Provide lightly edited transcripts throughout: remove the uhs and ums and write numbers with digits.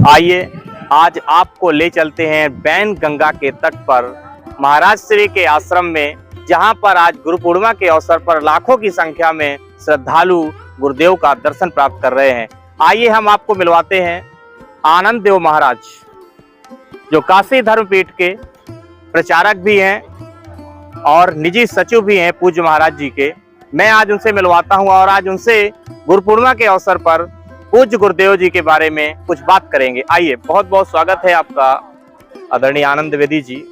आइए आज आपको ले चलते हैं बैन गंगा के तट पर महाराज के आश्रम में, जहां पर आज गुरु पूर्णिमा के अवसर पर लाखों की संख्या में श्रद्धालु गुरुदेव का दर्शन प्राप्त कर रहे हैं। आइए हम आपको मिलवाते हैं आनंद देव महाराज, जो काशी धर्मपीठ के प्रचारक भी हैं और निजी सचिव भी हैं पूज्य महाराज जी के। मैं आज उनसे मिलवाता हूं और आज उनसे गुरु पूर्णिमा के अवसर पर पूज्य गुरुदेव जी के बारे में कुछ बात करेंगे। आइए, बहुत बहुत स्वागत है आपका आदरणीय आनंद द्विवेदी जी।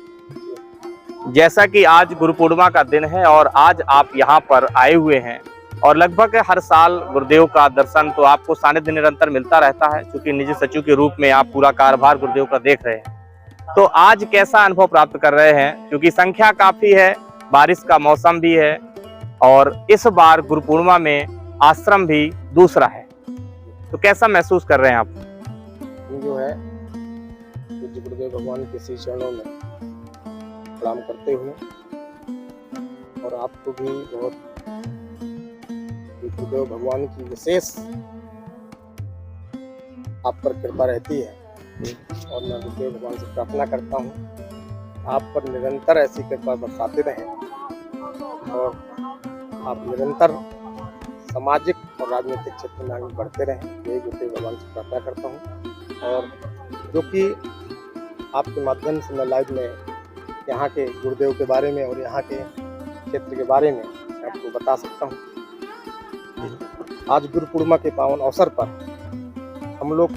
जैसा कि आज गुरु पूर्णिमा का दिन है और आज आप यहाँ पर आए हुए हैं और लगभग हर साल गुरुदेव का दर्शन तो आपको सानिध्य निरंतर मिलता रहता है, क्योंकि निजी सचिव के रूप में आप पूरा कार्यभार गुरुदेव का देख रहे हैं। तो आज कैसा अनुभव प्राप्त कर रहे हैं, क्योंकि संख्या काफी है, बारिश का मौसम भी है और इस बार गुरु पूर्णिमा में आश्रम भी दूसरा है, तो कैसा महसूस कर रहे हैं आप? जो है पूज्य गुरुदेव भगवान के श्री चरणों में प्रणाम करते हुए और आपको भी बहुत गुरुदेव भगवान की विशेष आप पर कृपा रहती है और मैं गुरुदेव भगवान से प्रार्थना करता हूँ आप पर निरंतर ऐसी कृपा बरसाते रहें और आप निरंतर सामाजिक और राजनीतिक क्षेत्र में आगे बढ़ते रहें, यही गुरुदेव भगवान से प्रार्थना करता हूँ। और जो कि आपके माध्यम से मैं लाइव में यहाँ के गुरुदेव के बारे में और यहाँ के क्षेत्र के बारे में आपको बता सकता हूँ। आज गुरु पूर्णिमा के पावन अवसर पर हम लोग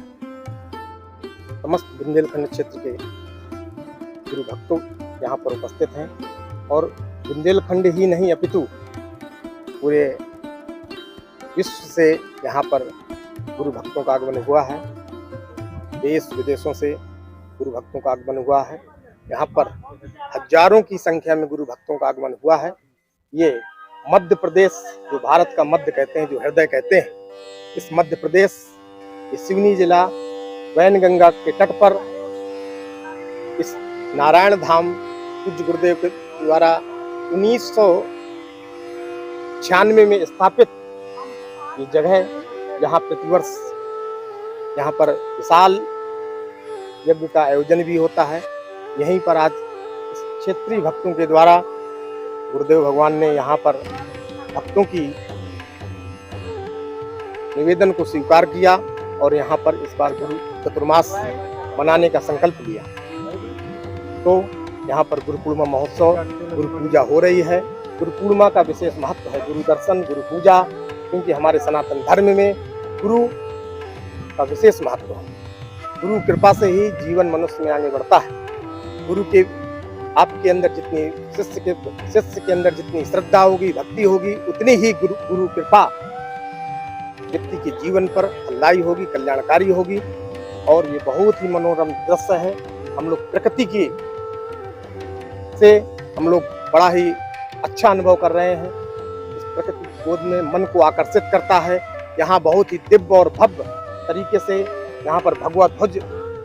समस्त बुंदेलखंड क्षेत्र के गुरु भक्तों यहाँ पर उपस्थित हैं और बुंदेलखंड ही नहीं अपितु पूरे विश्व से यहाँ पर गुरु भक्तों का आगमन हुआ है। देश विदेशों से गुरु भक्तों का आगमन हुआ है। यहाँ पर हजारों की संख्या में गुरु भक्तों का आगमन हुआ है। ये मध्य प्रदेश, जो भारत का मध्य कहते हैं, जो हृदय कहते हैं, इस मध्य प्रदेश ये सिवनी जिला बैन गंगा के तट पर इस नारायण धाम पूज्य गुरुदेव के द्वारा 1996 में स्थापित ये जगह, जहाँ प्रतिवर्ष यहाँ पर विशाल यज्ञ का आयोजन भी होता है। यहीं पर आज इस क्षेत्रीय भक्तों के द्वारा गुरुदेव भगवान ने यहाँ पर भक्तों की निवेदन को स्वीकार किया और यहाँ पर इस बार गुरु चतुर्मास मनाने का संकल्प लिया। तो यहाँ पर गुरु पूर्णिमा महोत्सव, गुरु पूजा हो रही है। गुरु पूर्णिमा का विशेष महत्व है गुरु दर्शन, गुरु पूजा, क्योंकि हमारे सनातन धर्म में गुरु का विशेष महत्व है। गुरु कृपा से ही जीवन मनुष्य में आगे बढ़ता है। गुरु के आपके अंदर जितनी शिष्य के अंदर जितनी श्रद्धा होगी, भक्ति होगी, उतनी ही गुरु कृपा व्यक्ति के जीवन पर फलदायी होगी, कल्याणकारी होगी। और ये बहुत ही मनोरम दृश्य है। हम लोग प्रकृति की से हम लोग बड़ा ही अच्छा अनुभव कर रहे हैं। इस प्रकृति गोद में मन को आकर्षित करता है। यहाँ बहुत ही दिव्य और भव्य तरीके से यहाँ पर भगवा ध्वज,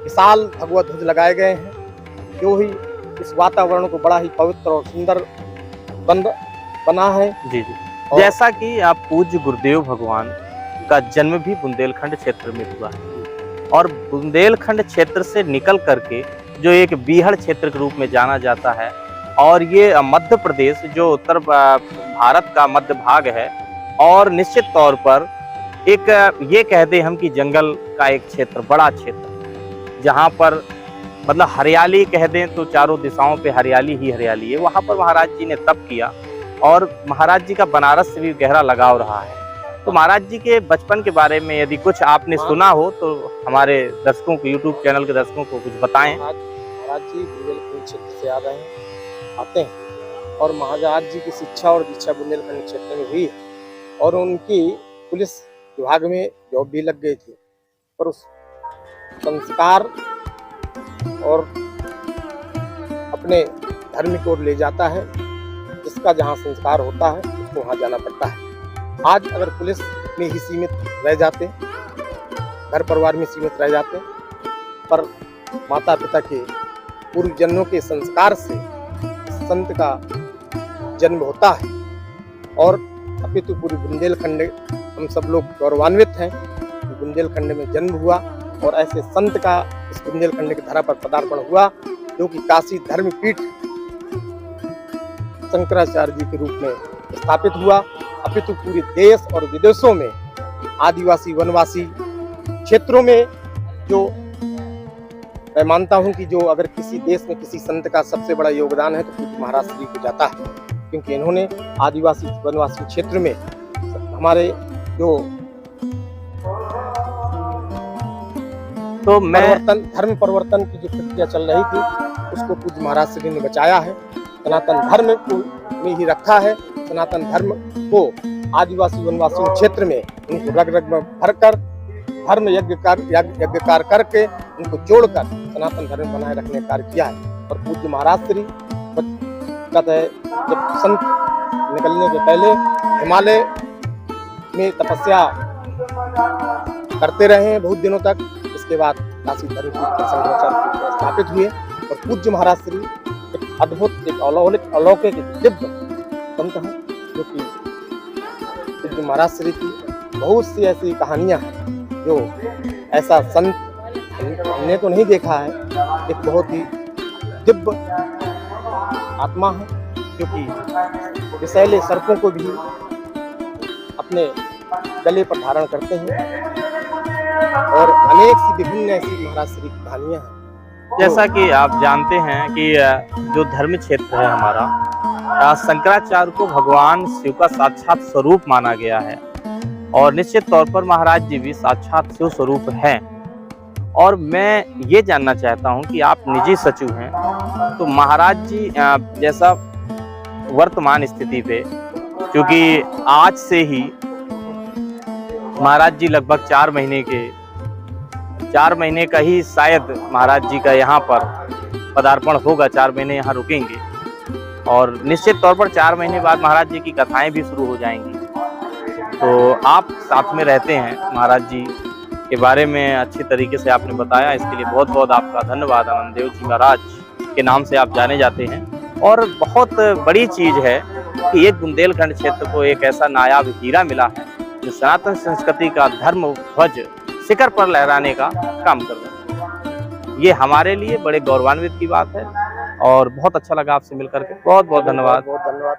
विशाल भगवा ध्वज लगाए गए हैं, जो ही इस वातावरण को बड़ा ही पवित्र और सुंदर बना है। जी जी, जैसा कि आप पूज्य गुरुदेव भगवान का जन्म भी बुंदेलखंड क्षेत्र में हुआ है और बुंदेलखंड क्षेत्र से निकल करके जो एक बीहड़ क्षेत्र के रूप में जाना जाता है, और ये मध्य प्रदेश जो उत्तर भारत का मध्य भाग है और निश्चित तौर पर एक ये कहते हैं हम कि जंगल का एक क्षेत्र, बड़ा क्षेत्र, जहाँ पर मतलब हरियाली कह दें तो चारों दिशाओं पे हरियाली ही हरियाली है। वहाँ पर महाराज जी ने तप किया और महाराज जी का बनारस से भी गहरा लगाव रहा है। तो महाराज जी के बचपन के बारे में यदि कुछ आपने सुना हो तो हमारे दर्शकों को, यूट्यूब चैनल के दर्शकों को कुछ बताएं। महाराज जी बुंदेलखंड क्षेत्र से आ रहे हैं, आते हैं और महाराज जी की शिक्षा और दीक्षा बुंदेलखंड क्षेत्र में हुई है और उनकी पुलिस विभाग में जॉब भी लग गई थी, पर उस संस्कार और अपने धर्म को ले जाता है। जिसका जहाँ संस्कार होता है उसको वहाँ जाना पड़ता है। आज अगर पुलिस में ही सीमित रह जाते, घर परिवार में सीमित रह जाते, पर माता पिता के पूर्व जन्मों के संस्कार से संत का जन्म होता है और अपितु पूरी बुंदेलखंड हम सब लोग गौरवान्वित हैं कि बुंदेलखंड में जन्म हुआ और ऐसे संत का इस बुंदेलखंड की धरा पर पदार्पण हुआ, जो कि काशी धर्मपीठ शंकराचार्य जी के रूप में स्थापित हुआ। अपितु पूरे देश और विदेशों में आदिवासी वनवासी क्षेत्रों में जो मैं मानता हूं कि जो अगर किसी देश में किसी संत का सबसे बड़ा योगदान है तो पूज्य महाराज श्री को जाता है, क्योंकि इन्होंने आदिवासी वनवासी क्षेत्र में हमारे जो तो मैं धर्म परिवर्तन की जो प्रक्रिया चल रही थी उसको पूज्य महाराज श्री ने बचाया है, सनातन धर्म को में ही रखा है। सनातन धर्म को आदिवासी वनवासी क्षेत्र में उनको रग रग में भरकर धर्म यज्ञकार करके उनको जोड़कर सनातन धर्म बनाए रखने का कार्य किया है। और पूज्य महाराज श्री कहते हैं जब संत निकलने के पहले हिमालय में तपस्या करते रहे हैं बहुत दिनों तक। इसके बाद काशी धर्मपीठ शंकराचार्य स्थापित हुए और पूज्य महाराज श्री एक अद्भुत, एक अलौकिक, दिव्य संत हैं, जो कि पूज्य महाराज श्री की बहुत सी ऐसी कहानियां हैं जो ऐसा संत हमने तो नहीं देखा है। एक बहुत ही दिव्य आत्मा है जो कि विषैले सर्पों को भी अपने गले पर धारण करते हैं और अनेक सी विभिन्न ऐसी महाराज श्री की कहानियां हैं। जैसा कि आप जानते हैं कि जो धर्म क्षेत्र है हमारा, शंकराचार्य को भगवान शिव का साक्षात स्वरूप माना गया है और निश्चित तौर पर महाराज जी भी साक्षात शिव स्वरूप हैं। और मैं ये जानना चाहता हूं कि आप निजी सचिव हैं, तो महाराज जी जैसा वर्तमान स्थिति पे, क्योंकि आज से ही महाराज जी लगभग 4 महीने का ही शायद महाराज जी का यहाँ पर पदार्पण होगा, 4 महीने यहाँ रुकेंगे और निश्चित तौर पर 4 महीने बाद महाराज जी की कथाएं भी शुरू हो जाएंगी। तो आप साथ में रहते हैं, महाराज जी के बारे में अच्छी तरीके से आपने बताया, इसके लिए बहुत बहुत आपका धन्यवाद। आनंददेव जी महाराज के नाम से आप जाने जाते हैं और बहुत बड़ी चीज़ है कि एक बुंदेलखंड क्षेत्र को एक ऐसा नायाब हीरा मिला है जो सनातन संस्कृति का धर्म ध्वज शिखर पर लहराने का काम कर रहा है। ये हमारे लिए बड़े गौरवान्वित की बात है और बहुत अच्छा लगा आपसे मिलकर के। बहुत बहुत धन्यवाद। बहुत धन्यवाद।